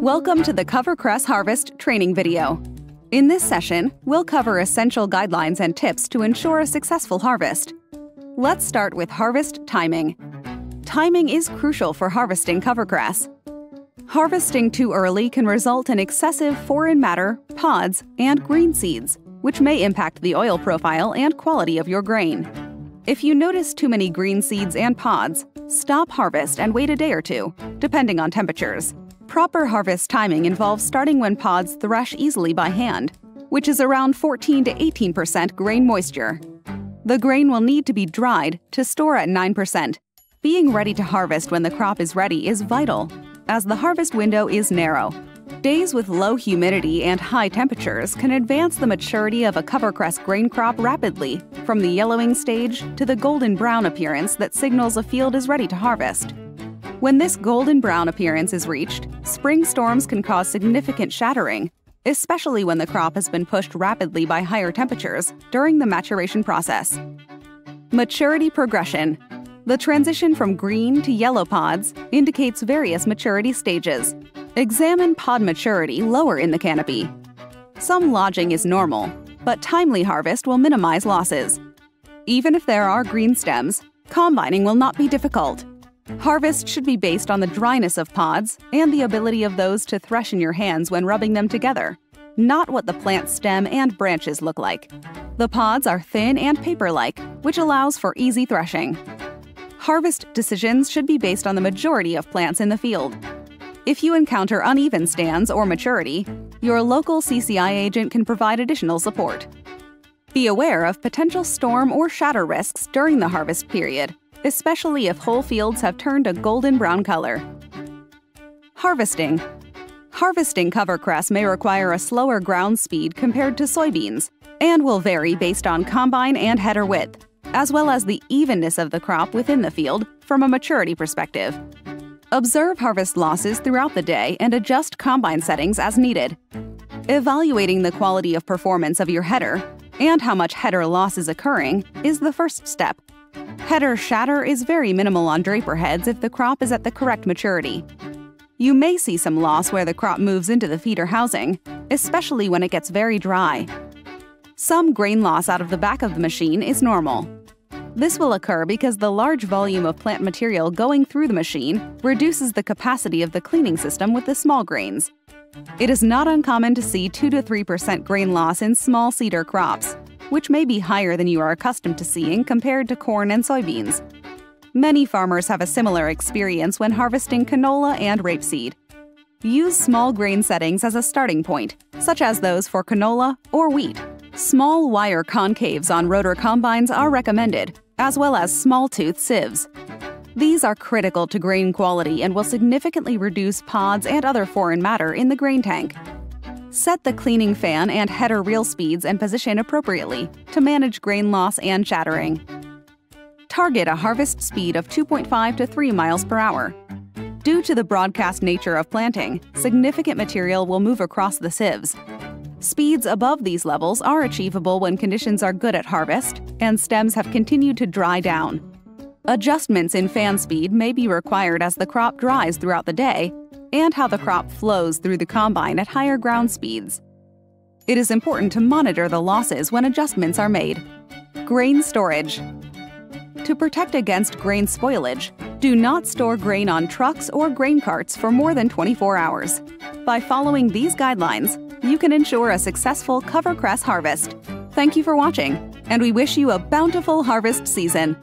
Welcome to the CoverCress Harvest training video. In this session, we'll cover essential guidelines and tips to ensure a successful harvest. Let's start with harvest timing. Timing is crucial for harvesting CoverCress. Harvesting too early can result in excessive foreign matter, pods, and green seeds, which may impact the oil profile and quality of your grain. If you notice too many green seeds and pods, stop harvest and wait a day or two, depending on temperatures. Proper harvest timing involves starting when pods thresh easily by hand, which is around 14 to 18% grain moisture. The grain will need to be dried to store at 9%. Being ready to harvest when the crop is ready is vital, as the harvest window is narrow. Days with low humidity and high temperatures can advance the maturity of a CoverCress grain crop rapidly, from the yellowing stage to the golden brown appearance that signals a field is ready to harvest. When this golden brown appearance is reached, spring storms can cause significant shattering, especially when the crop has been pushed rapidly by higher temperatures during the maturation process. Maturity progression. The transition from green to yellow pods indicates various maturity stages. Examine pod maturity lower in the canopy. Some lodging is normal, but timely harvest will minimize losses. Even if there are green stems, combining will not be difficult. Harvest should be based on the dryness of pods and the ability of those to thresh in your hands when rubbing them together, not what the plant stem and branches look like. The pods are thin and paper-like, which allows for easy threshing. Harvest decisions should be based on the majority of plants in the field. If you encounter uneven stands or maturity, your local CCI agent can provide additional support. Be aware of potential storm or shatter risks during the harvest period, especially if whole fields have turned a golden brown color. Harvesting. Harvesting CoverCress may require a slower ground speed compared to soybeans and will vary based on combine and header width, as well as the evenness of the crop within the field from a maturity perspective. Observe harvest losses throughout the day and adjust combine settings as needed. Evaluating the quality of performance of your header and how much header loss is occurring is the first step. Header shatter is very minimal on draper heads if the crop is at the correct maturity. You may see some loss where the crop moves into the feeder housing, especially when it gets very dry. Some grain loss out of the back of the machine is normal. This will occur because the large volume of plant material going through the machine reduces the capacity of the cleaning system with the small grains. It is not uncommon to see 2 to 3% grain loss in small cedar crops, which may be higher than you are accustomed to seeing compared to corn and soybeans. Many farmers have a similar experience when harvesting canola and rapeseed. Use small grain settings as a starting point, such as those for canola or wheat. Small wire concaves on rotor combines are recommended, as well as small-tooth sieves. These are critical to grain quality and will significantly reduce pods and other foreign matter in the grain tank. Set the cleaning fan and header reel speeds and position appropriately to manage grain loss and shattering. Target a harvest speed of 2.5 to 3 miles per hour. Due to the broadcast nature of planting, significant material will move across the sieves. Speeds above these levels are achievable when conditions are good at harvest and stems have continued to dry down. Adjustments in fan speed may be required as the crop dries throughout the day and how the crop flows through the combine at higher ground speeds. It is important to monitor the losses when adjustments are made. Grain storage. To protect against grain spoilage, do not store grain on trucks or grain carts for more than 24 hours. By following these guidelines, you can ensure a successful CoverCress harvest. Thank you for watching, and we wish you a bountiful harvest season.